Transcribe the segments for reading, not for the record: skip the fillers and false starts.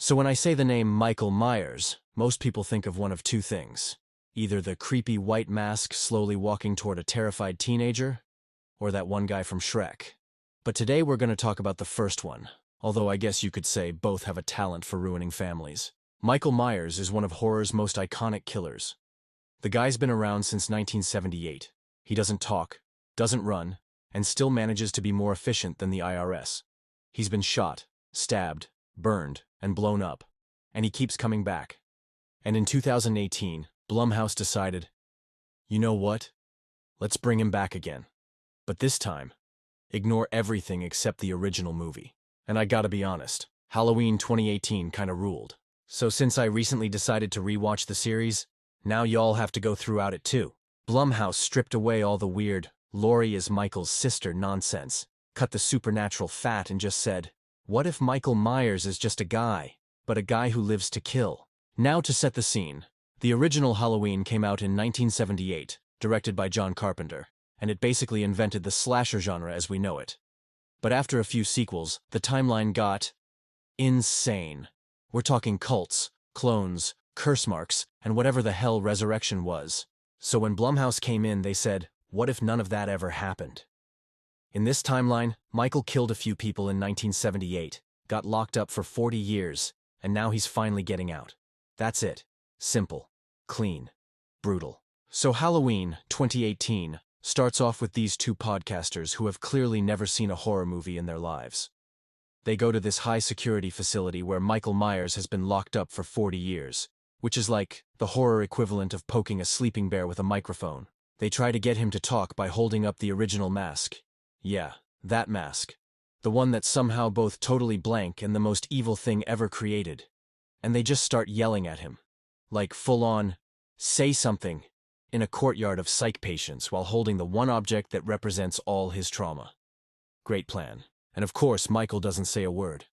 So when I say the name Michael Myers, most people think of one of two things. Either the creepy white mask slowly walking toward a terrified teenager, or that one guy from Shrek. But today we're going to talk about the first one, although I guess you could say both have a talent for ruining families. Michael Myers is one of horror's most iconic killers. The guy's been around since 1978. He doesn't talk, doesn't run, and still manages to be more efficient than the IRS. He's been shot, stabbed, burned, and blown up, and he keeps coming back. And in 2018, Blumhouse decided, you know what? Let's bring him back again. But this time, ignore everything except the original movie. And I gotta be honest, Halloween 2018 kinda ruled. So since I recently decided to rewatch the series, now y'all have to go throughout it too. Blumhouse stripped away all the weird, Laurie is Michael's sister nonsense, cut the supernatural fat and just said, what if Michael Myers is just a guy, but a guy who lives to kill? Now to set the scene. The original Halloween came out in 1978, directed by John Carpenter, and it basically invented the slasher genre as we know it. But after a few sequels, the timeline got insane. We're talking cults, clones, curse marks, and whatever the hell resurrection was. So when Blumhouse came in, they said, what if none of that ever happened? In this timeline, Michael killed a few people in 1978, got locked up for 40 years, and now he's finally getting out. That's it. Simple, clean, brutal. So Halloween 2018 starts off with these two podcasters who have clearly never seen a horror movie in their lives. They go to this high-security facility where Michael Myers has been locked up for 40 years, which is like the horror equivalent of poking a sleeping bear with a microphone. They try to get him to talk by holding up the original mask. Yeah, that mask. The one that's somehow both totally blank and the most evil thing ever created. And they just start yelling at him. Like full-on, say something, in a courtyard of psych patients while holding the one object that represents all his trauma. Great plan. And of course, Michael doesn't say a word.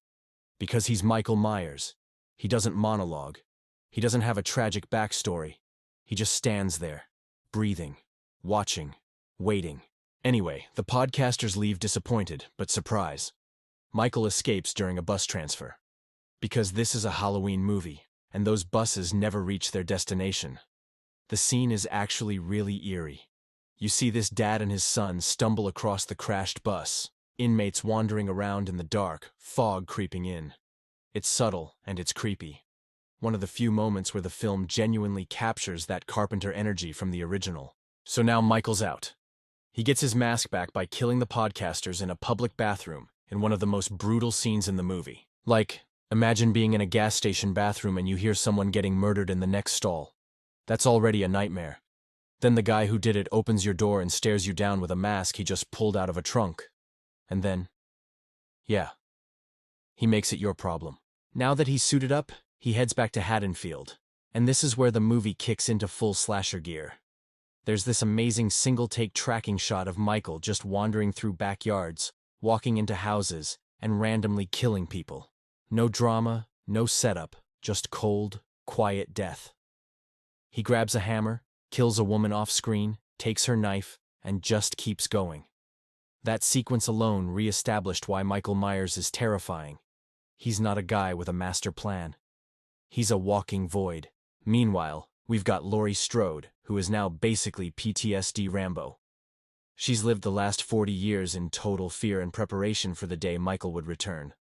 Because he's Michael Myers. He doesn't monologue. He doesn't have a tragic backstory. He just stands there, breathing, watching, waiting. Anyway, the podcasters leave disappointed, but surprised. Michael escapes during a bus transfer. Because this is a Halloween movie, and those buses never reach their destination. The scene is actually really eerie. You see this dad and his son stumble across the crashed bus, inmates wandering around in the dark, fog creeping in. It's subtle, and it's creepy. One of the few moments where the film genuinely captures that Carpenter energy from the original. So now Michael's out. He gets his mask back by killing the podcasters in a public bathroom in one of the most brutal scenes in the movie. Like, imagine being in a gas station bathroom and you hear someone getting murdered in the next stall. That's already a nightmare. Then the guy who did it opens your door and stares you down with a mask he just pulled out of a trunk. And then, yeah, he makes it your problem. Now that he's suited up, he heads back to Haddonfield. And this is where the movie kicks into full slasher gear. There's this amazing single-take tracking shot of Michael just wandering through backyards, walking into houses, and randomly killing people. No drama, no setup, just cold, quiet death. He grabs a hammer, kills a woman off-screen, takes her knife, and just keeps going. That sequence alone re-established why Michael Myers is terrifying. He's not a guy with a master plan. He's a walking void. Meanwhile, we've got Laurie Strode, who is now basically PTSD Rambo. She's lived the last 40 years in total fear and preparation for the day Michael would return.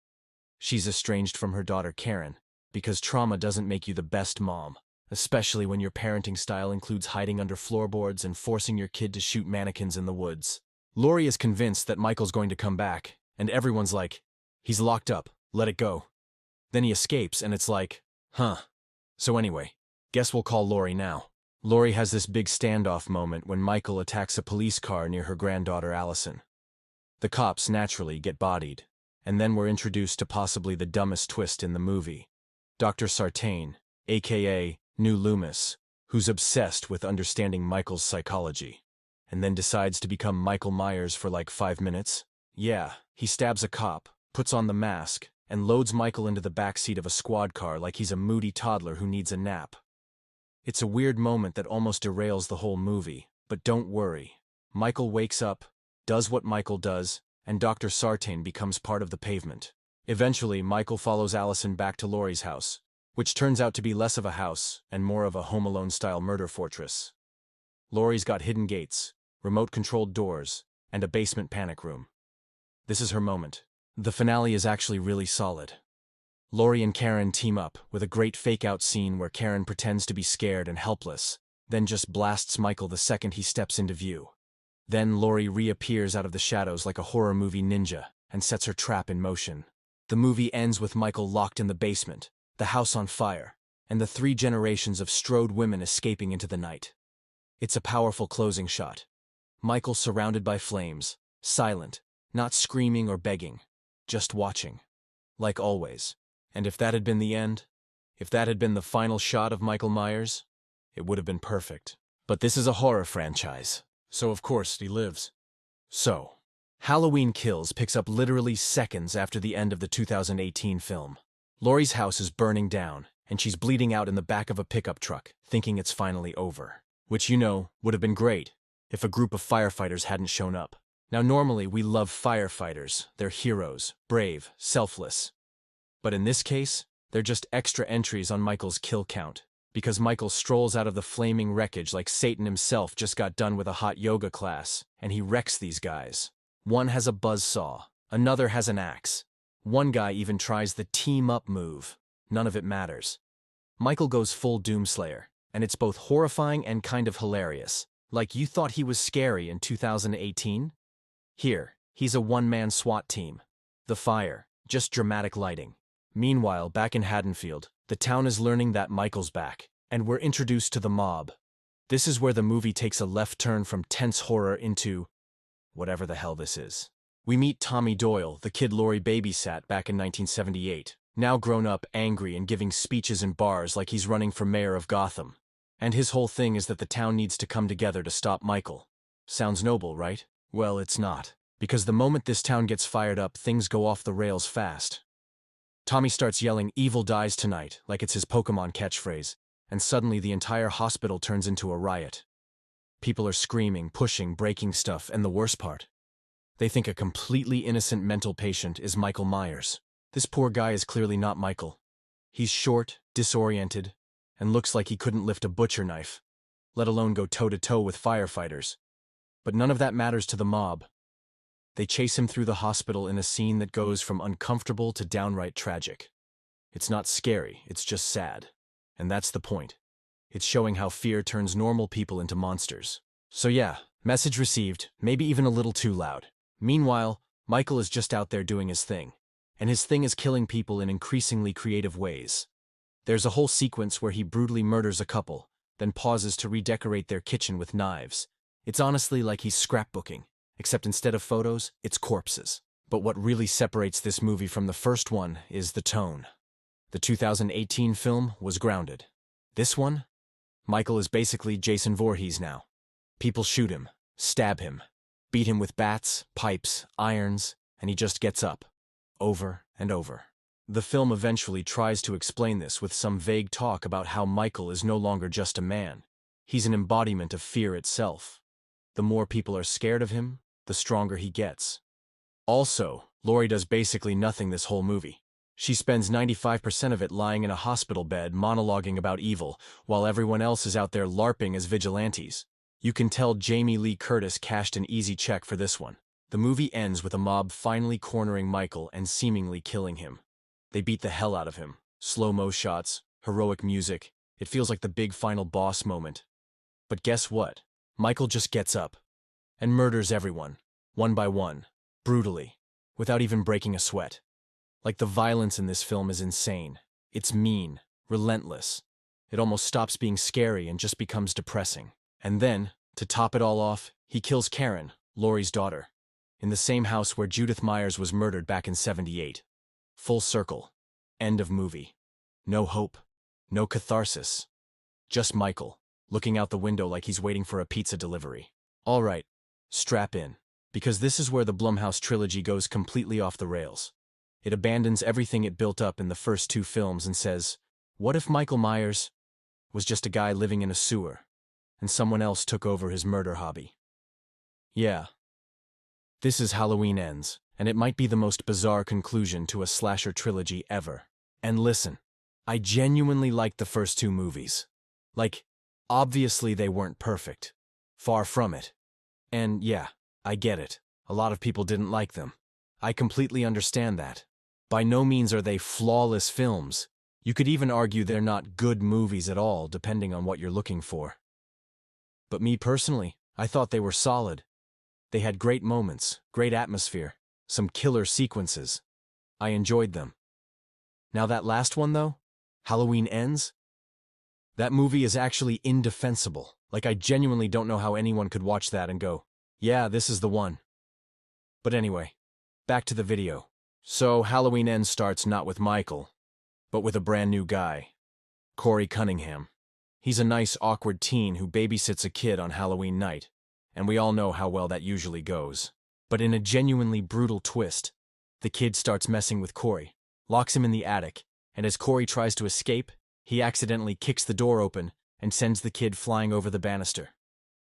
She's estranged from her daughter Karen, because trauma doesn't make you the best mom, especially when your parenting style includes hiding under floorboards and forcing your kid to shoot mannequins in the woods. Laurie is convinced that Michael's going to come back, and everyone's like, he's locked up, let it go. Then he escapes, and it's like, huh. So anyway, guess we'll call Laurie now. Laurie has this big standoff moment when Michael attacks a police car near her granddaughter Allison. The cops naturally get bodied, and then we're introduced to possibly the dumbest twist in the movie. Dr. Sartain, aka New Loomis, who's obsessed with understanding Michael's psychology, and then decides to become Michael Myers for like 5 minutes. Yeah, he stabs a cop, puts on the mask, and loads Michael into the backseat of a squad car like he's a moody toddler who needs a nap. It's a weird moment that almost derails the whole movie, but don't worry. Michael wakes up, does what Michael does, and Dr. Sartain becomes part of the pavement. Eventually, Michael follows Allison back to Laurie's house, which turns out to be less of a house and more of a Home Alone-style murder fortress. Laurie's got hidden gates, remote-controlled doors, and a basement panic room. This is her moment. The finale is actually really solid. Laurie and Karen team up with a great fake-out scene where Karen pretends to be scared and helpless, then just blasts Michael the second he steps into view. Then Laurie reappears out of the shadows like a horror movie ninja and sets her trap in motion. The movie ends with Michael locked in the basement, the house on fire, and the 3 generations of strode women escaping into the night. It's a powerful closing shot. Michael surrounded by flames, silent, not screaming or begging, just watching. Like always. And if that had been the end, if that had been the final shot of Michael Myers, it would have been perfect. But this is a horror franchise, so of course he lives. So, Halloween Kills picks up literally seconds after the end of the 2018 film. Laurie's house is burning down, and she's bleeding out in the back of a pickup truck, thinking it's finally over. Which, would have been great if a group of firefighters hadn't shown up. Now normally we love firefighters, they're heroes, brave, selfless. But in this case, they're just extra entries on Michael's kill count, because Michael strolls out of the flaming wreckage like Satan himself just got done with a hot yoga class, and he wrecks these guys. One has a buzzsaw, another has an axe. One guy even tries the team-up move. None of it matters. Michael goes full Doomslayer, and it's both horrifying and kind of hilarious. Like you thought he was scary in 2018? Here, he's a one-man SWAT team. The fire, just dramatic lighting. Meanwhile, back in Haddonfield, the town is learning that Michael's back, and we're introduced to the mob. This is where the movie takes a left turn from tense horror into whatever the hell this is. We meet Tommy Doyle, the kid Laurie babysat back in 1978, now grown up, angry, and giving speeches in bars like he's running for mayor of Gotham. And his whole thing is that the town needs to come together to stop Michael. Sounds noble, right? Well, it's not. Because the moment this town gets fired up, things go off the rails fast. Tommy starts yelling, "Evil dies tonight," like it's his Pokemon catchphrase, and suddenly the entire hospital turns into a riot. People are screaming, pushing, breaking stuff, and the worst part, they think a completely innocent mental patient is Michael Myers. This poor guy is clearly not Michael. He's short, disoriented, and looks like he couldn't lift a butcher knife, let alone go toe-to-toe with firefighters. But none of that matters to the mob. They chase him through the hospital in a scene that goes from uncomfortable to downright tragic. It's not scary, it's just sad. And that's the point. It's showing how fear turns normal people into monsters. So yeah, message received, maybe even a little too loud. Meanwhile, Michael is just out there doing his thing. And his thing is killing people in increasingly creative ways. There's a whole sequence where he brutally murders a couple, then pauses to redecorate their kitchen with knives. It's honestly like he's scrapbooking. Except instead of photos, it's corpses. But what really separates this movie from the first one is the tone. The 2018 film was grounded. This one? Michael is basically Jason Voorhees now. People shoot him, stab him, beat him with bats, pipes, irons, and he just gets up. Over and over. The film eventually tries to explain this with some vague talk about how Michael is no longer just a man. He's an embodiment of fear itself. The more people are scared of him, the stronger he gets. Also, Laurie does basically nothing this whole movie. She spends 95% of it lying in a hospital bed monologuing about evil, while everyone else is out there LARPing as vigilantes. You can tell Jamie Lee Curtis cashed an easy check for this one. The movie ends with a mob finally cornering Michael and seemingly killing him. They beat the hell out of him. Slow-mo shots, heroic music. It feels like the big final boss moment. But guess what? Michael just gets up and murders everyone, one by one, brutally, without even breaking a sweat. Like the violence in this film is insane. It's mean, relentless. It almost stops being scary and just becomes depressing. And then, to top it all off, he kills Karen, Laurie's daughter, in the same house where Judith Myers was murdered back in '78. Full circle. End of movie. No hope. No catharsis. Just Michael, looking out the window like he's waiting for a pizza delivery. All right, strap in, because this is where the Blumhouse Trilogy goes completely off the rails. It abandons everything it built up in the first 2 films and says, what if Michael Myers was just a guy living in a sewer, and someone else took over his murder hobby? Yeah. This is Halloween Ends, and it might be the most bizarre conclusion to a slasher trilogy ever. And listen, I genuinely liked the first two movies. Like, obviously they weren't perfect. Far from it. And yeah, I get it. A lot of people didn't like them. I completely understand that. By no means are they flawless films. You could even argue they're not good movies at all, depending on what you're looking for. But me personally, I thought they were solid. They had great moments, great atmosphere, some killer sequences. I enjoyed them. Now that last one though, Halloween Ends? That movie is actually indefensible. Like, I genuinely don't know how anyone could watch that and go, yeah, this is the one. But anyway, back to the video. So Halloween Ends starts not with Michael, but with a brand new guy, Corey Cunningham. He's a nice, awkward teen who babysits a kid on Halloween night, and we all know how well that usually goes. But in a genuinely brutal twist, the kid starts messing with Corey, locks him in the attic, and as Corey tries to escape, he accidentally kicks the door open and sends the kid flying over the banister.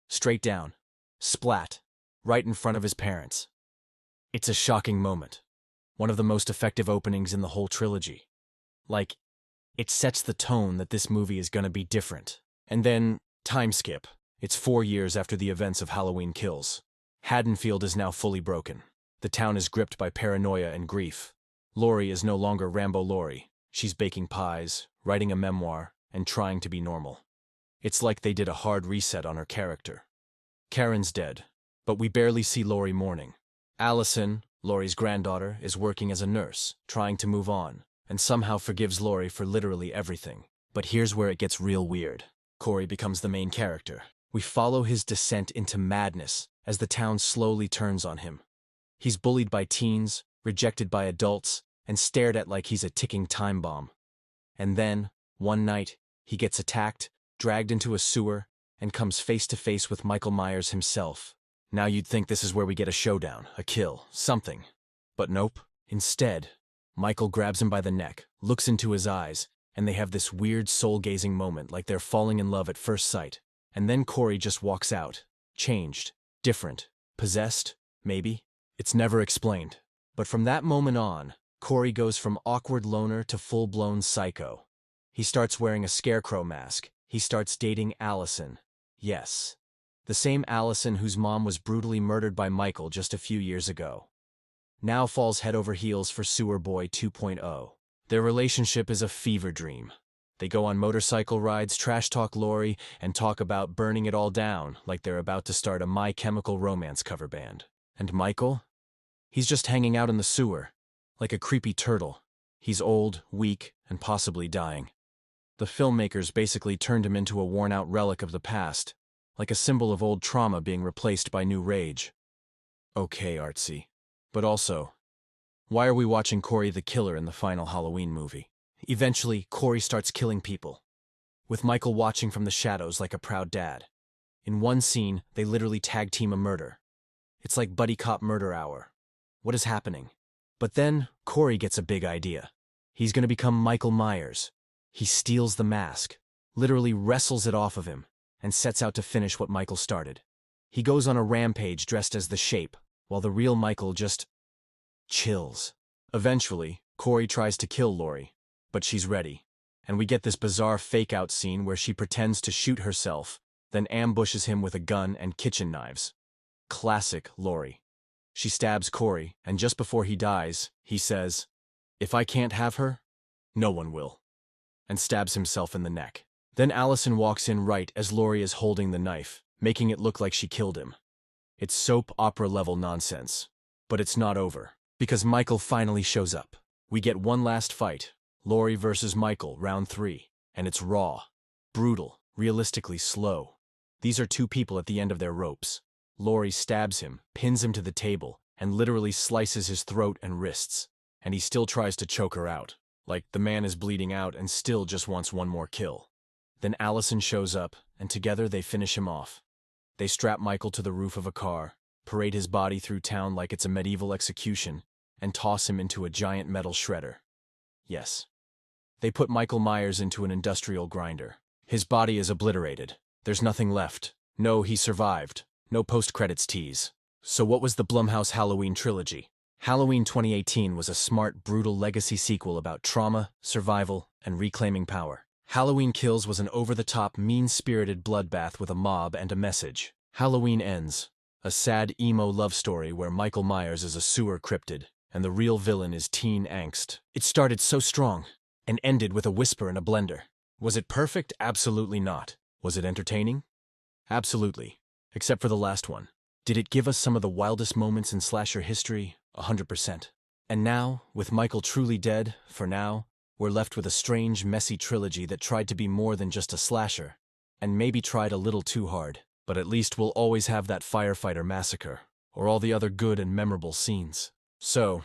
Straight down. Splat. Right in front of his parents. It's a shocking moment. One of the most effective openings in the whole trilogy. Like, it sets the tone that this movie is gonna be different. And then, time skip. It's 4 years after the events of Halloween Kills. Haddonfield is now fully broken. The town is gripped by paranoia and grief. Laurie is no longer Rambo Laurie. She's baking pies, writing a memoir, and trying to be normal. It's like they did a hard reset on her character. Karen's dead, but we barely see Laurie mourning. Allison, Laurie's granddaughter, is working as a nurse, trying to move on, and somehow forgives Laurie for literally everything. But here's where it gets real weird. Corey becomes the main character. We follow his descent into madness as the town slowly turns on him. He's bullied by teens, rejected by adults, and stared at like he's a ticking time bomb. And then, one night, he gets attacked, dragged into a sewer, and comes face to face with Michael Myers himself. Now you'd think this is where we get a showdown, a kill, something. But nope. Instead, Michael grabs him by the neck, looks into his eyes, and they have this weird soul-gazing moment like they're falling in love at first sight. And then Corey just walks out. Changed. Different. Possessed? Maybe? It's never explained. But from that moment on, Corey goes from awkward loner to full-blown psycho. He starts wearing a scarecrow mask. He starts dating Allison. Yes. The same Allison whose mom was brutally murdered by Michael just a few years ago. Now falls head over heels for Sewer Boy 2.0. Their relationship is a fever dream. They go on motorcycle rides, trash talk Laurie, and talk about burning it all down like they're about to start a My Chemical Romance cover band. And Michael? He's just hanging out in the sewer, like a creepy turtle. He's old, weak, and possibly dying. The filmmakers basically turned him into a worn-out relic of the past, like a symbol of old trauma being replaced by new rage. Okay, artsy. But also, why are we watching Corey the Killer in the final Halloween movie? Eventually, Corey starts killing people, with Michael watching from the shadows like a proud dad. In one scene, they literally tag-team a murder. It's like buddy cop murder hour. What is happening? But then, Corey gets a big idea. He's gonna become Michael Myers. He steals the mask, literally wrestles it off of him, and sets out to finish what Michael started. He goes on a rampage dressed as the Shape, while the real Michael just chills. Eventually, Corey tries to kill Laurie, but she's ready, and we get this bizarre fake-out scene where she pretends to shoot herself, then ambushes him with a gun and kitchen knives. Classic Laurie. She stabs Corey, and just before he dies, he says, "If I can't have her, no one will," and stabs himself in the neck. Then Allison walks in right as Laurie is holding the knife, making it look like she killed him. It's soap opera-level nonsense. But it's not over, because Michael finally shows up. We get one last fight, Laurie versus Michael, round 3, and it's raw, brutal, realistically slow. These are two people at the end of their ropes. Laurie stabs him, pins him to the table, and literally slices his throat and wrists, and he still tries to choke her out. Like, the man is bleeding out and still just wants one more kill. Then Allison shows up, and together they finish him off. They strap Michael to the roof of a car, parade his body through town like it's a medieval execution, and toss him into a giant metal shredder. Yes. They put Michael Myers into an industrial grinder. His body is obliterated. There's nothing left. No, he survived. No post-credits tease. So what was the Blumhouse Halloween trilogy? Halloween 2018 was a smart, brutal legacy sequel about trauma, survival, and reclaiming power. Halloween Kills was an over-the-top, mean-spirited bloodbath with a mob and a message. Halloween Ends, a sad emo love story where Michael Myers is a sewer cryptid, and the real villain is teen angst. It started so strong, and ended with a whisper in a blender. Was it perfect? Absolutely not. Was it entertaining? Absolutely. Except for the last one. Did it give us some of the wildest moments in slasher history? 100%. And now, with Michael truly dead, for now, we're left with a strange, messy trilogy that tried to be more than just a slasher, and maybe tried a little too hard. But at least we'll always have that firefighter massacre, or all the other good and memorable scenes. So,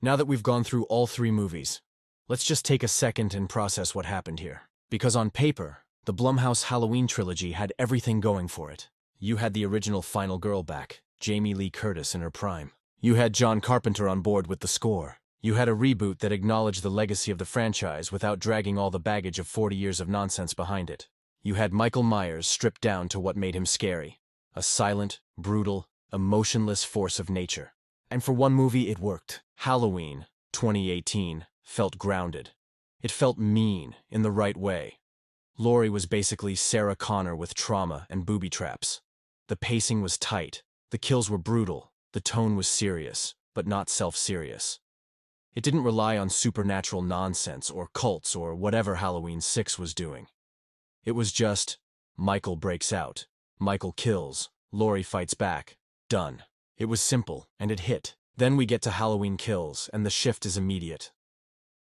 now that we've gone through all three movies, let's just take a second and process what happened here. Because on paper, the Blumhouse Halloween trilogy had everything going for it. You had the original final girl back, Jamie Lee Curtis in her prime. You had John Carpenter on board with the score. You had a reboot that acknowledged the legacy of the franchise without dragging all the baggage of 40 years of nonsense behind it. You had Michael Myers stripped down to what made him scary. A silent, brutal, emotionless force of nature. And for one movie, it worked. Halloween 2018 felt grounded. It felt mean in the right way. Laurie was basically Sarah Connor with trauma and booby traps. The pacing was tight. The kills were brutal. The tone was serious, but not self-serious. It didn't rely on supernatural nonsense or cults or whatever Halloween 6 was doing. It was just, Michael breaks out, Michael kills, Laurie fights back, done. It was simple, and it hit. Then we get to Halloween Kills, and the shift is immediate.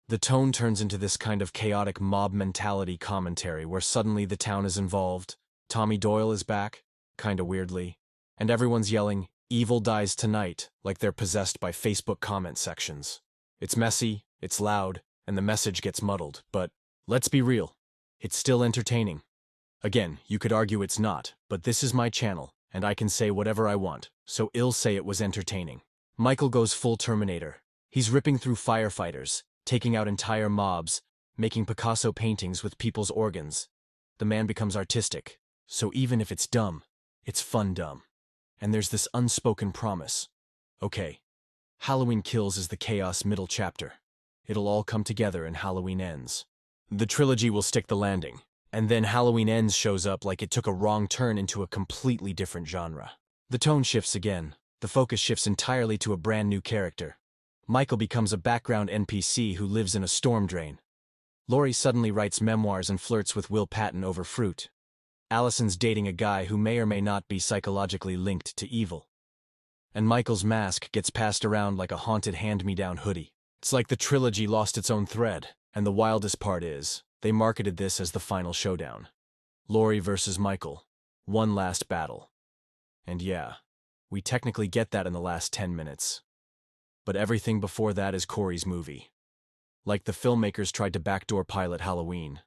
The tone turns into this kind of chaotic mob mentality commentary where suddenly the town is involved, Tommy Doyle is back, kinda weirdly, and everyone's yelling, "Evil dies tonight," like they're possessed by Facebook comment sections. It's messy, it's loud, and the message gets muddled, but let's be real. It's still entertaining. Again, you could argue it's not, but this is my channel, and I can say whatever I want, so I'll say it was entertaining. Michael goes full Terminator. He's ripping through firefighters, taking out entire mobs, making Picasso paintings with people's organs. The man becomes artistic, so even if it's dumb, it's fun dumb. And there's this unspoken promise. Okay, Halloween Kills is the chaos middle chapter. It'll all come together and Halloween Ends. The trilogy will stick the landing, and then Halloween Ends shows up like it took a wrong turn into a completely different genre. The tone shifts again. The focus shifts entirely to a brand new character. Michael becomes a background NPC who lives in a storm drain. Laurie suddenly writes memoirs and flirts with Will Patton over fruit. Allison's dating a guy who may or may not be psychologically linked to evil. And Michael's mask gets passed around like a haunted hand-me-down hoodie. It's like the trilogy lost its own thread, and the wildest part is, they marketed this as the final showdown. Laurie versus Michael. One last battle. And yeah, we technically get that in the last 10 minutes. But everything before that is Corey's movie. Like the filmmakers tried to backdoor pilot Halloween,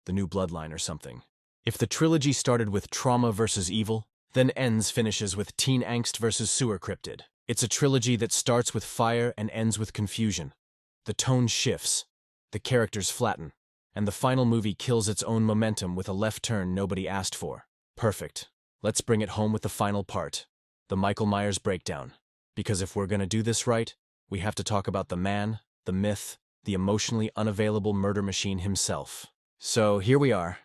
the new Bloodline or something. If the trilogy started with trauma versus evil, then Ends finishes with teen angst versus sewer cryptid. It's a trilogy that starts with fire and ends with confusion. The tone shifts, the characters flatten, and the final movie kills its own momentum with a left turn nobody asked for. Perfect. Let's bring it home with the final part, the Michael Myers breakdown. Because if we're gonna do this right, we have to talk about the man, the myth, the emotionally unavailable murder machine himself. So here we are.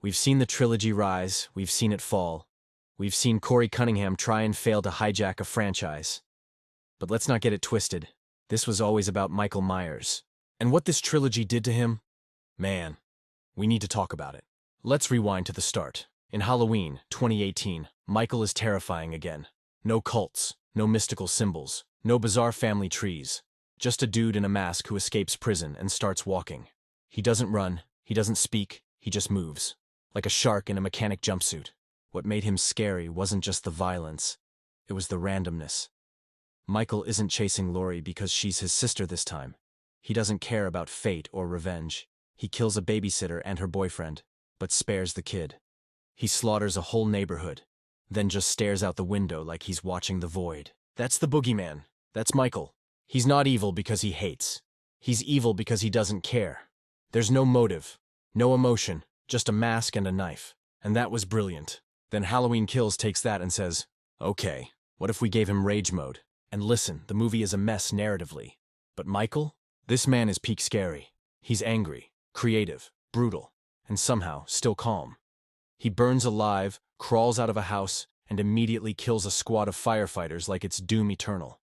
We've seen the trilogy rise, we've seen it fall. We've seen Corey Cunningham try and fail to hijack a franchise. But let's not get it twisted. This was always about Michael Myers. And what this trilogy did to him? Man, we need to talk about it. Let's rewind to the start. In Halloween 2018, Michael is terrifying again. No cults, no mystical symbols, no bizarre family trees. Just a dude in a mask who escapes prison and starts walking. He doesn't run, he doesn't speak, he just moves. Like a shark in a mechanic jumpsuit. What made him scary wasn't just the violence, it was the randomness. Michael isn't chasing Laurie because she's his sister this time. He doesn't care about fate or revenge. He kills a babysitter and her boyfriend, but spares the kid. He slaughters a whole neighborhood, then just stares out the window like he's watching the void. That's the boogeyman. That's Michael. He's not evil because he hates. He's evil because he doesn't care. There's no motive, no emotion, just a mask and a knife. And that was brilliant. Then Halloween Kills takes that and says, okay, what if we gave him rage mode? And listen, the movie is a mess narratively. But Michael? This man is peak scary. He's angry, creative, brutal, and somehow still calm. He burns alive, crawls out of a house, and immediately kills a squad of firefighters like it's doom eternal.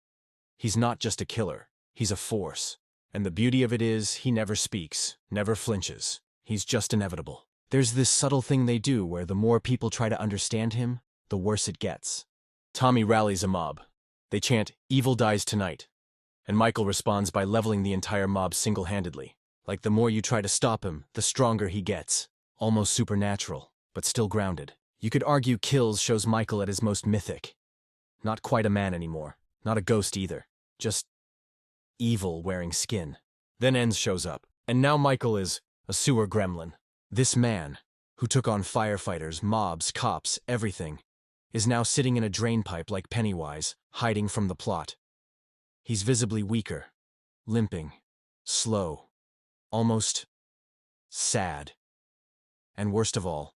He's not just a killer, he's a force. And the beauty of it is, he never speaks, never flinches. He's just inevitable. There's this subtle thing they do where the more people try to understand him, the worse it gets. Tommy rallies a mob. They chant, "Evil dies tonight." And Michael responds by leveling the entire mob single-handedly. Like the more you try to stop him, the stronger he gets. Almost supernatural, but still grounded. You could argue Kills shows Michael at his most mythic. Not quite a man anymore. Not a ghost either. Just evil wearing skin. Then Ends shows up, and now Michael is a sewer gremlin. This man, who took on firefighters, mobs, cops, everything, is now sitting in a drainpipe like Pennywise, hiding from the plot. He's visibly weaker, limping, slow, almost sad. And worst of all,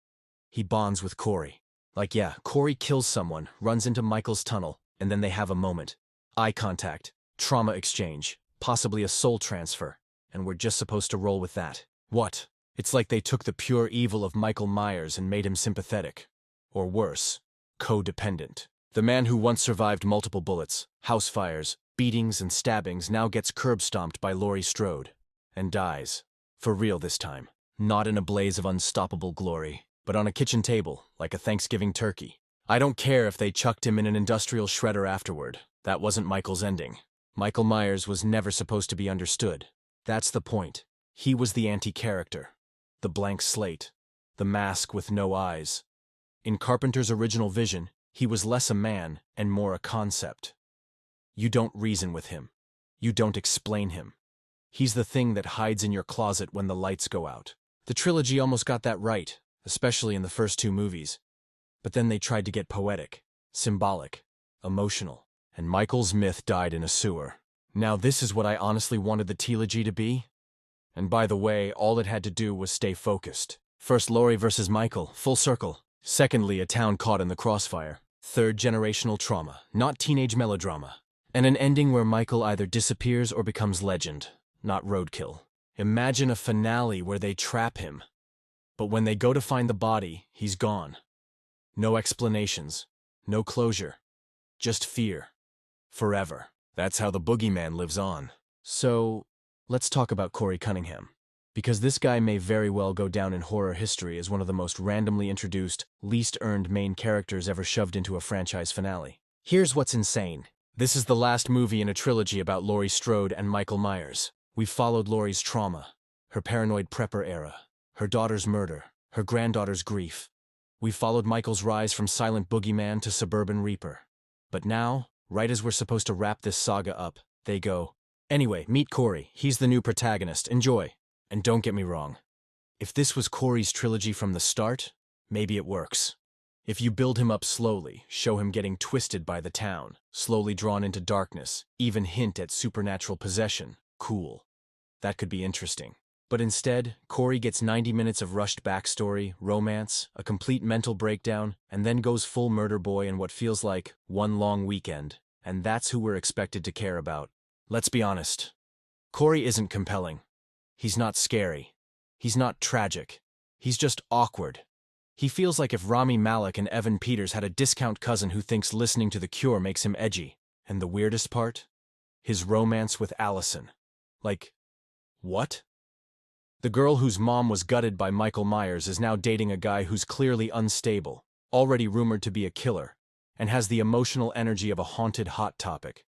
he bonds with Corey. Corey kills someone, runs into Michael's tunnel, and then they have a moment. Eye contact, trauma exchange, possibly a soul transfer, and we're just supposed to roll with that. What? It's like they took the pure evil of Michael Myers and made him sympathetic. Or worse, codependent. The man who once survived multiple bullets, house fires, beatings, and stabbings now gets curb-stomped by Laurie Strode. And dies. For real this time. Not in a blaze of unstoppable glory, but on a kitchen table, like a Thanksgiving turkey. I don't care if they chucked him in an industrial shredder afterward. That wasn't Michael's ending. Michael Myers was never supposed to be understood. That's the point. He was the anti-character. The blank slate. The mask with no eyes. In Carpenter's original vision, he was less a man and more a concept. You don't reason with him. You don't explain him. He's the thing that hides in your closet when the lights go out. The trilogy almost got that right, especially in the first two movies. But then they tried to get poetic, symbolic, emotional, and Michael's myth died in a sewer. Now this is what I honestly wanted the trilogy to be. And by the way, all it had to do was stay focused. First Laurie versus Michael, full circle. Secondly, a town caught in the crossfire. Third, generational trauma, not teenage melodrama. And an ending where Michael either disappears or becomes legend, not roadkill. Imagine a finale where they trap him. But when they go to find the body, he's gone. No explanations, no closure, just fear. Forever. That's how the boogeyman lives on. So, let's talk about Corey Cunningham. Because this guy may very well go down in horror history as one of the most randomly introduced, least earned main characters ever shoved into a franchise finale. Here's what's insane. This is the last movie in a trilogy about Laurie Strode and Michael Myers. We've followed Laurie's trauma, her paranoid prepper era, her daughter's murder, her granddaughter's grief. We've followed Michael's rise from silent boogeyman to suburban reaper. But now, right as we're supposed to wrap this saga up, they go, "Anyway, meet Corey. He's the new protagonist. Enjoy." And don't get me wrong. If this was Corey's trilogy from the start, maybe it works. If you build him up slowly, show him getting twisted by the town, slowly drawn into darkness, even hint at supernatural possession, cool. That could be interesting. But instead, Corey gets 90 minutes of rushed backstory, romance, a complete mental breakdown, and then goes full murder boy in what feels like one long weekend. And that's who we're expected to care about. Let's be honest. Corey isn't compelling. He's not scary. He's not tragic. He's just awkward. He feels like if Rami Malek and Evan Peters had a discount cousin who thinks listening to The Cure makes him edgy. And the weirdest part? His romance with Allison. Like, what? The girl whose mom was gutted by Michael Myers is now dating a guy who's clearly unstable, already rumored to be a killer, and has the emotional energy of a haunted hot topic.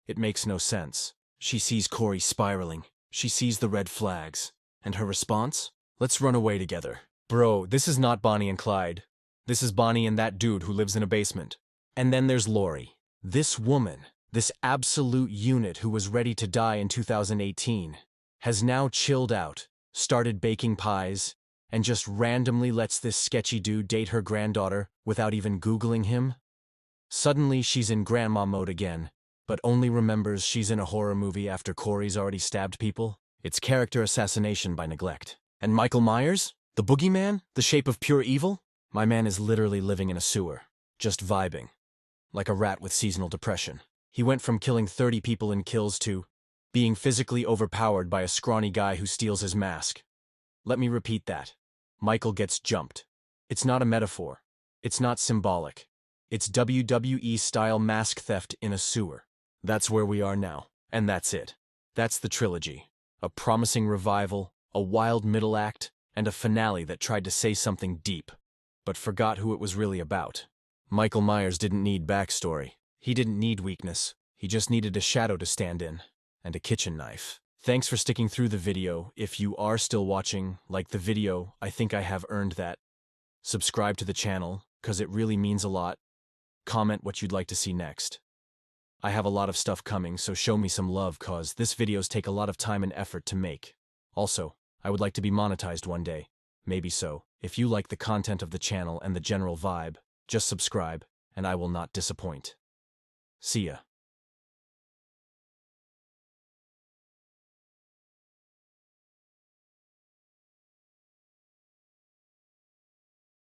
It makes no sense. She sees Corey spiraling. She sees the red flags. And her response? Let's run away together. Bro, this is not Bonnie and Clyde. This is Bonnie and that dude who lives in a basement. And then there's Laurie. This woman, this absolute unit who was ready to die in 2018, has now chilled out, started baking pies, and just randomly lets this sketchy dude date her granddaughter without even Googling him. Suddenly she's in grandma mode again, but only remembers she's in a horror movie after Corey's already stabbed people. It's character assassination by neglect. And Michael Myers? The boogeyman? The shape of pure evil? My man is literally living in a sewer, just vibing, like a rat with seasonal depression. He went from killing 30 people in kills to being physically overpowered by a scrawny guy who steals his mask. Let me repeat that. Michael gets jumped. It's not a metaphor. It's not symbolic. It's WWE-style mask theft in a sewer. That's where we are now. And that's it. That's the trilogy. A promising revival, a wild middle act, and a finale that tried to say something deep, but forgot who it was really about. Michael Myers didn't need backstory. He didn't need weakness. He just needed a shadow to stand in, and a kitchen knife. Thanks for sticking through the video. If you are still watching, like the video, I think I have earned that. Subscribe to the channel, cause it really means a lot. Comment what you'd like to see next. I have a lot of stuff coming, so show me some love cause this videos take a lot of time and effort to make. Also, I would like to be monetized one day. Maybe so. If you like the content of the channel and the general vibe, just subscribe, and I will not disappoint. See ya.